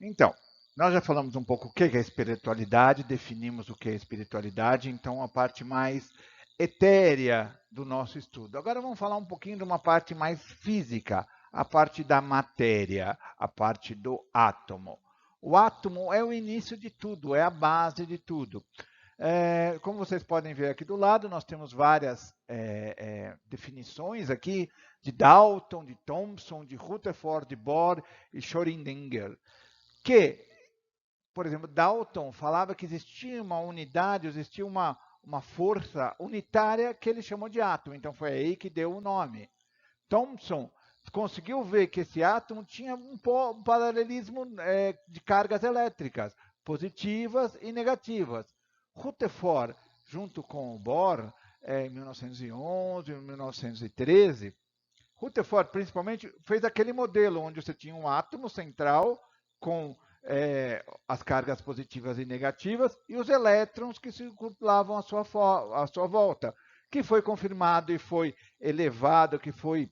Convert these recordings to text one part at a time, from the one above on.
Então, nós já falamos um pouco o que é espiritualidade, definimos o que é espiritualidade, então a parte mais etérea do nosso estudo. Agora vamos falar um pouquinho de uma parte mais física, a parte da matéria, a parte do átomo. O átomo é o início de tudo, é a base de tudo. Como vocês podem ver aqui do lado, nós temos várias definições aqui de Dalton, de Thomson, de Rutherford, de Bohr e Schrödinger, que, por exemplo, Dalton falava que existia uma unidade, existia uma força unitária que ele chamou de átomo, então foi aí que deu o nome. Thomson conseguiu ver que esse átomo tinha um paralelismo de cargas elétricas, positivas e negativas. Rutherford, junto com o Bohr, em 1911, 1913, Rutherford, principalmente, fez aquele modelo onde você tinha um átomo central com as cargas positivas e negativas e os elétrons que circulavam à sua volta, que foi confirmado e foi elevado, que foi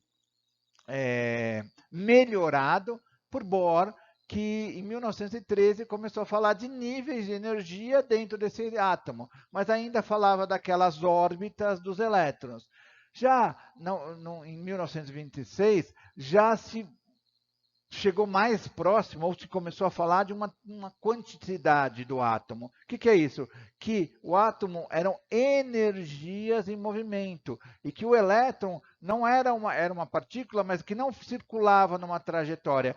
melhorado por Bohr, que em 1913 começou a falar de níveis de energia dentro desse átomo, mas ainda falava daquelas órbitas dos elétrons. Já em 1926, já se chegou mais próximo, ou se começou a falar de uma quantidade do átomo. O que é isso? Que o átomo eram energias em movimento, e que o elétron não era uma partícula, mas que não circulava numa trajetória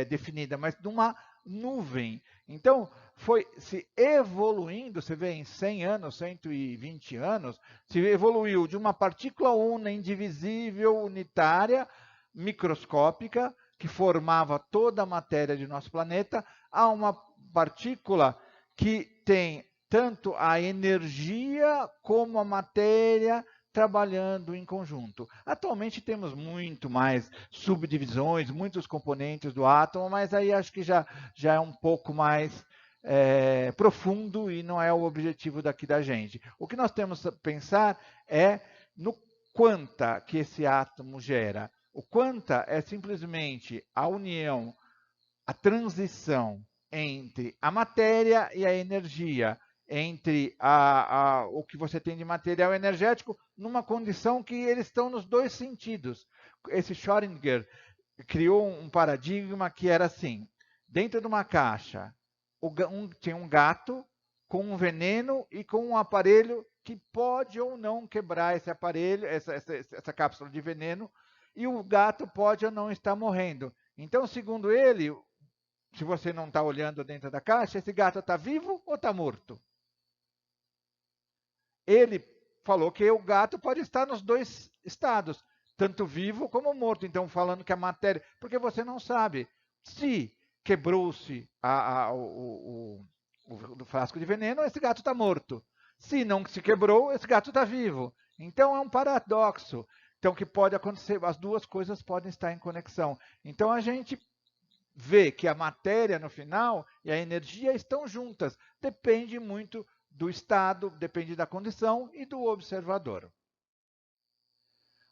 definida, mas numa nuvem. Então, foi se evoluindo, você vê em 100 anos, 120 anos, se evoluiu de uma partícula una, indivisível, unitária, microscópica, que formava toda a matéria de nosso planeta, a uma partícula que tem tanto a energia como a matéria trabalhando em conjunto. Atualmente temos muito mais subdivisões, muitos componentes do átomo, mas aí acho que já é um pouco mais profundo e não é o objetivo daqui da gente. O que nós temos que pensar é no quanta que esse átomo gera. O quanta é simplesmente a união, a transição entre a matéria e a energia, entre o que você tem de material energético, numa condição que eles estão nos dois sentidos. Esse Schrödinger criou um paradigma que era assim: dentro de uma caixa, tinha um gato com um veneno e com um aparelho que pode ou não quebrar esse aparelho, essa cápsula de veneno, e o gato pode ou não estar morrendo. Então, segundo ele, se você não está olhando dentro da caixa, esse gato está vivo ou está morto? Ele falou que o gato pode estar nos dois estados, tanto vivo como morto. Então, falando que a matéria. Porque você não sabe se quebrou-se o frasco de veneno, esse gato está morto. Se não se quebrou, esse gato está vivo. Então, é um paradoxo. Então, que pode acontecer, as duas coisas podem estar em conexão. Então, a gente vê que a matéria no final e a energia estão juntas. Depende muito do estado, depende da condição e do observador.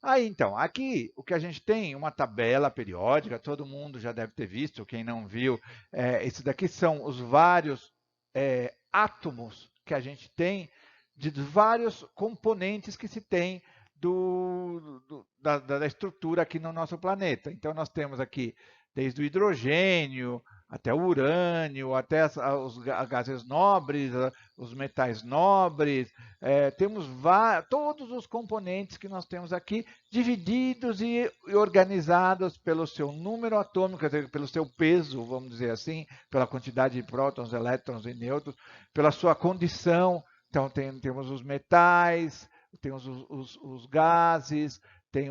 Aí então, aqui o que a gente tem, uma tabela periódica, todo mundo já deve ter visto, quem não viu, esses daqui são os vários átomos que a gente tem, de vários componentes que se tem da estrutura aqui no nosso planeta. Então, nós temos aqui desde o hidrogênio, até o urânio, até os gases nobres, os metais nobres, temos todos os componentes que nós temos aqui divididos e organizados pelo seu número atômico, quer dizer, pelo seu peso, vamos dizer assim, pela quantidade de prótons, elétrons e nêutrons, pela sua condição. Então, temos os metais, temos os gases, tem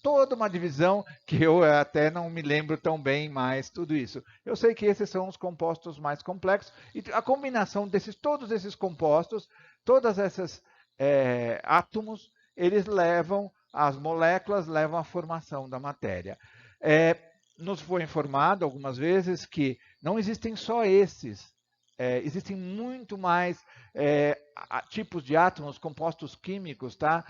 toda uma divisão que eu até não me lembro tão bem mais tudo isso. Eu sei que esses são os compostos mais complexos e a combinação todos esses compostos, todas essas átomos, eles levam, as moléculas levam à formação da matéria. Nos foi informado algumas vezes que não existem só esses existem muito mais tipos de átomos, compostos químicos, tá?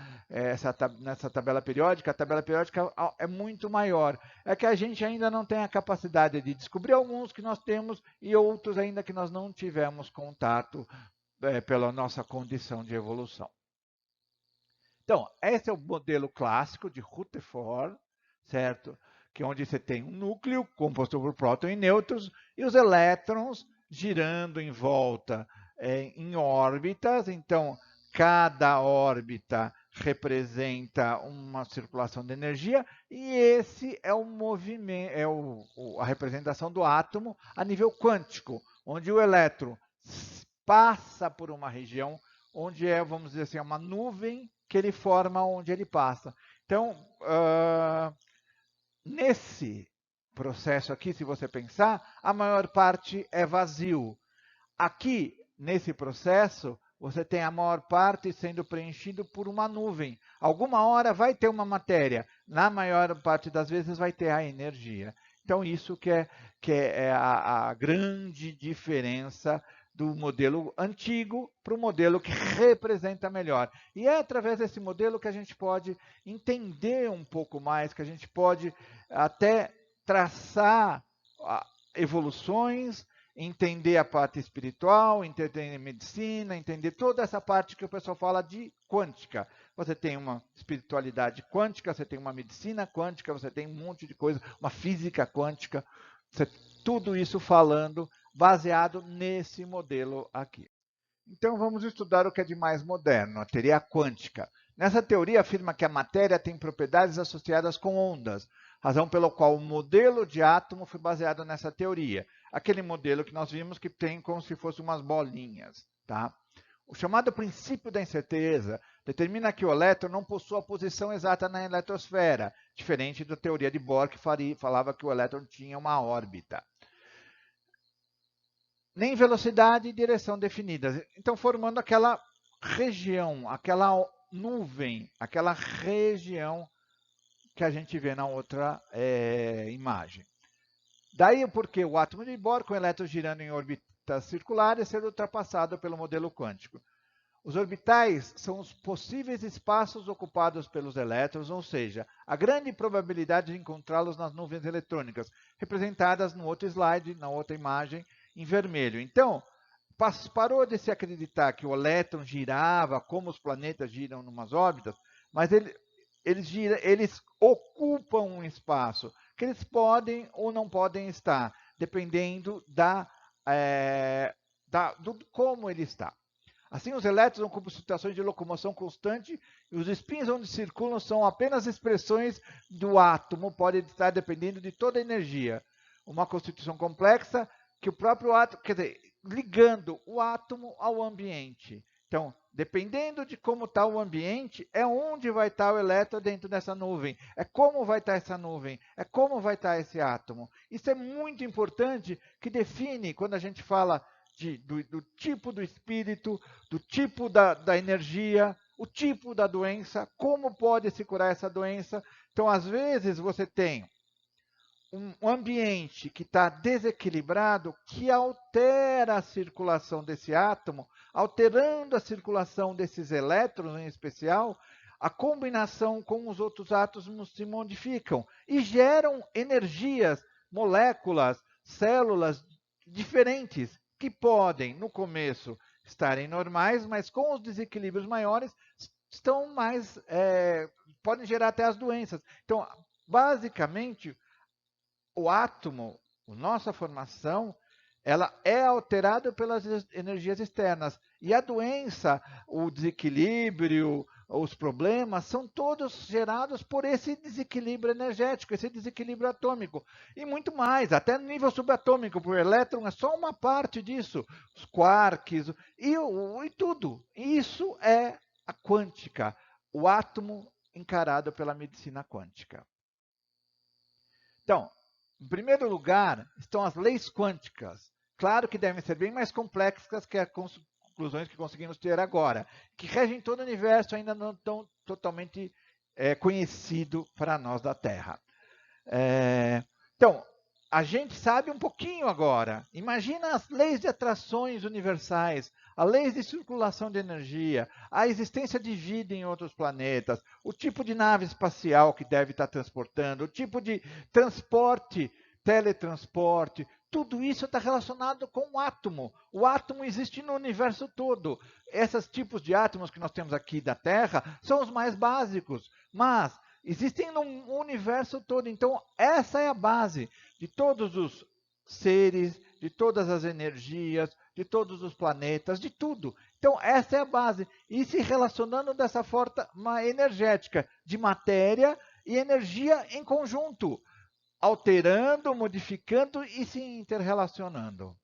Nessa tabela periódica, a tabela periódica é muito maior. É que a gente ainda não tem a capacidade de descobrir alguns que nós temos e outros ainda que nós não tivemos contato pela nossa condição de evolução. Então, esse é o modelo clássico de Rutherford, certo? Que é onde você tem um núcleo composto por prótons e nêutrons e os elétrons girando em volta em órbitas. Então, cada órbita representa uma circulação de energia e esse é o movimento, a representação do átomo a nível quântico, onde o elétron passa por uma região onde vamos dizer assim, uma nuvem que ele forma onde ele passa. Então, nesse processo aqui, se você pensar, a maior parte é vazio. Aqui, nesse processo, você tem a maior parte sendo preenchido por uma nuvem. Alguma hora vai ter uma matéria, na maior parte das vezes vai ter a energia. Então, isso que é a grande diferença do modelo antigo para o modelo que representa melhor. E é através desse modelo que a gente pode entender um pouco mais, que a gente pode até traçar evoluções, entender a parte espiritual, entender medicina, entender toda essa parte que o pessoal fala de quântica. Você tem uma espiritualidade quântica, você tem uma medicina quântica, você tem um monte de coisa, uma física quântica, tudo isso falando baseado nesse modelo aqui. Então vamos estudar o que é de mais moderno, a teoria quântica. Nessa teoria afirma que a matéria tem propriedades associadas com ondas, razão pela qual o modelo de átomo foi baseado nessa teoria. Aquele modelo que nós vimos que tem como se fossem umas bolinhas. Tá? O chamado princípio da incerteza determina que o elétron não possui a posição exata na eletrosfera, diferente da teoria de Bohr, que falava que o elétron tinha uma órbita. Nem velocidade e direção definidas. Então, formando aquela região, aquela nuvem, aquela região que a gente vê na outra imagem. Daí porque o átomo de Bohr, com elétrons girando em órbitas circulares, ser ultrapassado pelo modelo quântico. Os orbitais são os possíveis espaços ocupados pelos elétrons, ou seja, a grande probabilidade de encontrá-los nas nuvens eletrônicas, representadas no outro slide, na outra imagem, em vermelho. Então, parou de se acreditar que o elétron girava como os planetas giram em umas órbitas, mas eles ocupam um espaço que eles podem ou não podem estar, dependendo do como ele está. Assim, os elétrons ocupam situações de locomoção constante e os spins onde circulam são apenas expressões do átomo, podem estar dependendo de toda a energia. Uma constituição complexa que o próprio átomo, quer dizer, ligando o átomo ao ambiente. Então, dependendo de como está o ambiente, é onde vai estar o elétron dentro dessa nuvem, é como vai estar essa nuvem, é como vai estar esse átomo. Isso é muito importante, que define, quando a gente fala do tipo do espírito, do tipo da energia, o tipo da doença, como pode se curar essa doença. Então, às vezes, você tem um ambiente que está desequilibrado, que altera a circulação desse átomo, alterando a circulação desses elétrons em especial, a combinação com os outros átomos se modificam e geram energias, moléculas, células diferentes, que podem, no começo, estarem normais, mas com os desequilíbrios maiores, podem gerar até as doenças. Então, basicamente, o átomo, a nossa formação, ela é alterada pelas energias externas. E a doença, o desequilíbrio, os problemas, são todos gerados por esse desequilíbrio energético, esse desequilíbrio atômico. E muito mais, até no nível subatômico, porque o elétron é só uma parte disso. Os quarks e tudo. Isso é a quântica, o átomo encarado pela medicina quântica. Então, em primeiro lugar, estão as leis quânticas. Claro que devem ser bem mais complexas que as conclusões que conseguimos ter agora, que regem todo o universo, ainda não tão totalmente conhecido para nós da Terra. Então, a gente sabe um pouquinho agora. Imagina as leis de atrações universais, as leis de circulação de energia, a existência de vida em outros planetas, o tipo de nave espacial que deve estar transportando, o tipo de transporte, teletransporte, tudo isso está relacionado com o átomo. O átomo existe no universo todo. Esses tipos de átomos que nós temos aqui da Terra são os mais básicos, mas existem no universo todo. Então, essa é a base de todos os seres, de todas as energias, de todos os planetas, de tudo. Então, essa é a base. E se relacionando dessa forma energética de matéria e energia em conjunto, alterando, modificando e se interrelacionando.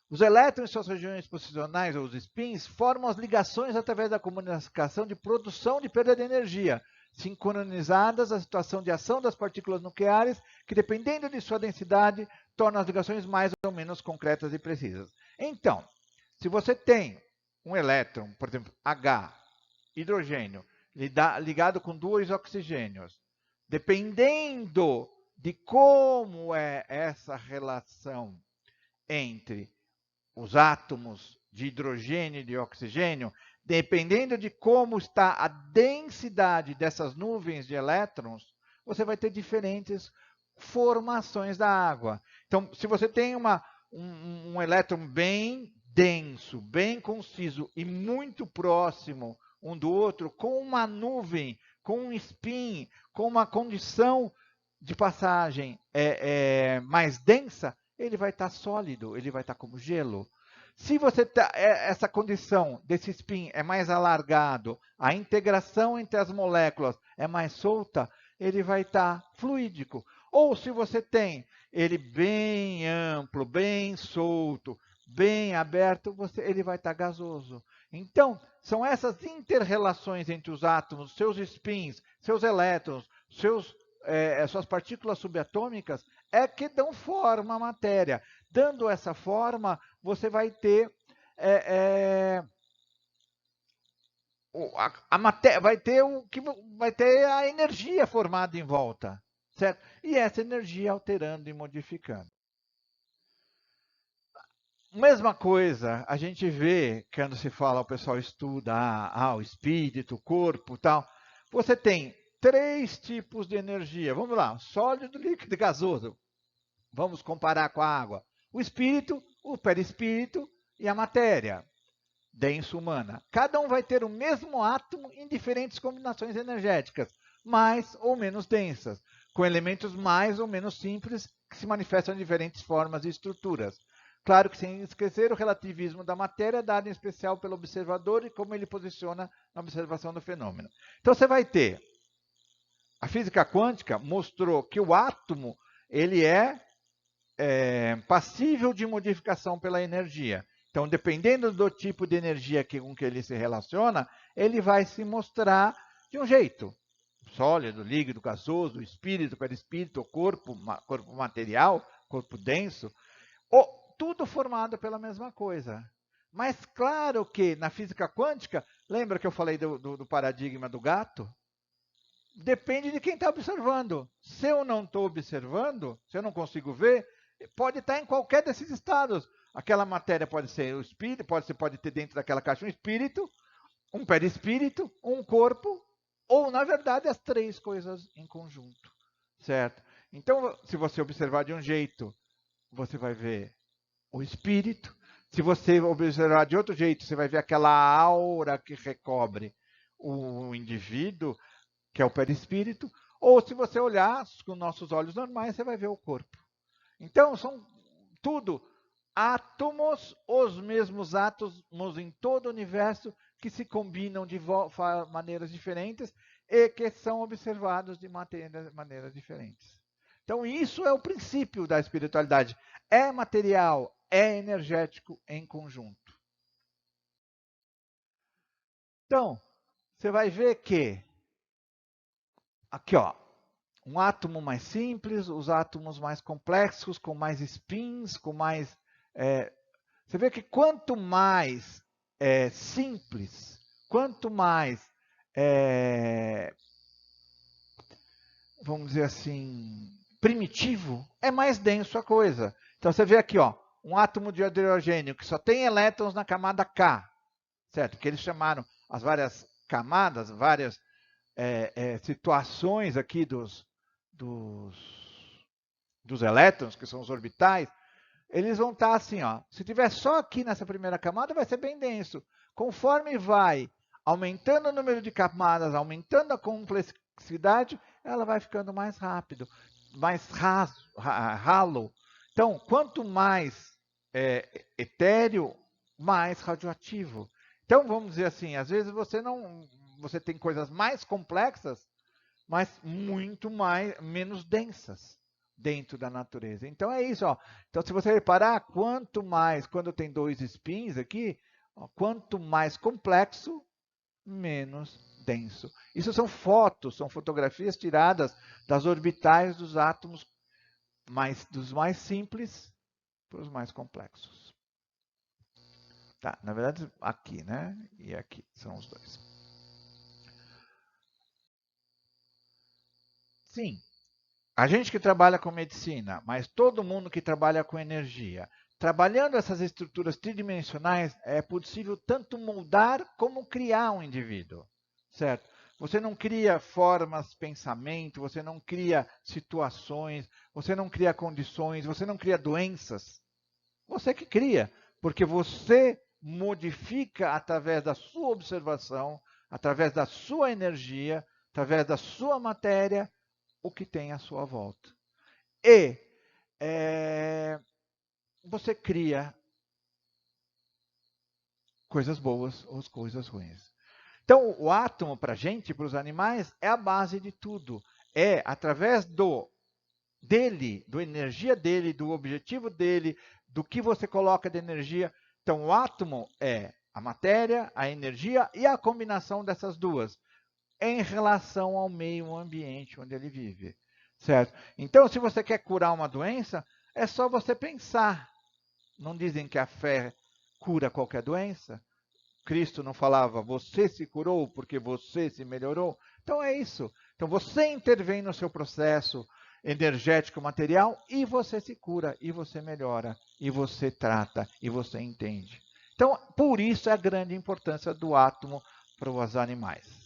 Os elétrons em suas regiões posicionais, ou os spins, formam as ligações através da comunicação de produção de perda de energia, sincronizadas à situação de ação das partículas nucleares, que, dependendo de sua densidade, tornam as ligações mais ou menos concretas e precisas. Então, se você tem um elétron, por exemplo, H, hidrogênio, ligado com 2 oxigênios, dependendo de como é essa relação entre os átomos de hidrogênio e de oxigênio, dependendo de como está a densidade dessas nuvens de elétrons, você vai ter diferentes formações da água. Então, se você tem um elétron bem denso, bem conciso e muito próximo um do outro, com uma nuvem, com um spin, com uma condição de passagem mais densa, ele vai estar sólido, ele vai estar como gelo. Se você essa condição desse spin é mais alargado, a integração entre as moléculas é mais solta, ele vai estar fluídico. Ou se você tem ele bem amplo, bem solto, bem aberto, ele vai estar gasoso. Então, são essas inter-relações entre os átomos, seus spins, seus elétrons, suas partículas subatômicas, que dão forma à matéria. Dando essa forma, você vai ter a matéria, vai ter a energia formada em volta, certo? E essa energia alterando e modificando. Mesma coisa, a gente vê quando se fala, o pessoal estuda o espírito, o corpo, tal. Você tem 3 tipos de energia. Vamos lá, sólido, líquido e gasoso. Vamos comparar com a água. O espírito, o perispírito e a matéria densa humana. Cada um vai ter o mesmo átomo em diferentes combinações energéticas, mais ou menos densas, com elementos mais ou menos simples que se manifestam em diferentes formas e estruturas. Claro que sem esquecer o relativismo da matéria, dado em especial pelo observador e como ele posiciona na observação do fenômeno. Então você vai ter, a física quântica mostrou que o átomo ele é passível de modificação pela energia. Então, dependendo do tipo de energia com que ele se relaciona, ele vai se mostrar de um jeito. Sólido, líquido, gasoso, espírito, perispírito, corpo material, corpo denso, tudo formado pela mesma coisa. Mas claro que na física quântica, lembra que eu falei do paradigma do gato? Depende de quem está observando. Se eu não estou observando, se eu não consigo ver, pode estar em qualquer desses estados. Aquela matéria pode ser o espírito, pode ter dentro daquela caixa um espírito, um perispírito, um corpo, ou, na verdade, as 3 coisas em conjunto, certo? Então, se você observar de um jeito, você vai ver o espírito. Se você observar de outro jeito, você vai ver aquela aura que recobre o indivíduo, que é o perispírito. Ou se você olhar com nossos olhos normais, você vai ver o corpo. Então, são tudo átomos, os mesmos átomos em todo o universo que se combinam de maneiras diferentes e que são observados de maneiras diferentes. Então, isso é o princípio da espiritualidade. É material, é energético em conjunto. Então, você vai ver que aqui, ó, um átomo mais simples, os átomos mais complexos, com mais spins, com mais... você vê que quanto mais simples, quanto mais, vamos dizer assim, primitivo, é mais denso a coisa. Então você vê aqui, ó, um átomo de hidrogênio que só tem elétrons na camada K, certo? Porque eles chamaram as várias camadas, várias situações aqui dos elétrons, que são os orbitais, eles vão estar assim, ó. Se tiver só aqui nessa primeira camada, vai ser bem denso. Conforme vai aumentando o número de camadas, aumentando a complexidade, ela vai ficando mais rápido, mais ralo. Então, quanto mais etéreo, mais radioativo. Então, vamos dizer assim, às vezes você tem coisas mais complexas, mas muito menos densas dentro da natureza. Então é isso, ó. Então se você reparar, quanto mais, quando tem dois spins aqui, ó, quanto mais complexo, menos denso. Isso são fotos, são fotografias tiradas das orbitais dos átomos, dos mais simples para os mais complexos. Tá, na verdade, aqui, né? E aqui são os dois. Sim, a gente que trabalha com medicina, mas todo mundo que trabalha com energia, trabalhando essas estruturas tridimensionais, é possível tanto moldar como criar um indivíduo, certo? Você não cria formas, pensamento, você não cria situações, você não cria condições, você não cria doenças. Você que cria, porque você modifica através da sua observação, através da sua energia, através da sua matéria, o que tem à sua volta. E você cria coisas boas ou coisas ruins. Então, o átomo, para a gente, para os animais, é a base de tudo. É através dele, da energia dele, do objetivo dele, do que você coloca de energia. Então, o átomo é a matéria, a energia e a combinação dessas duas em relação ao meio ambiente onde ele vive. Certo? Então, se você quer curar uma doença, é só você pensar. Não dizem que a fé cura qualquer doença? Cristo não falava, você se curou porque você se melhorou? Então é isso. Então você intervém no seu processo energético material e você se cura, e você melhora, e você trata, e você entende. Então, por isso é a grande importância do átomo para os animais.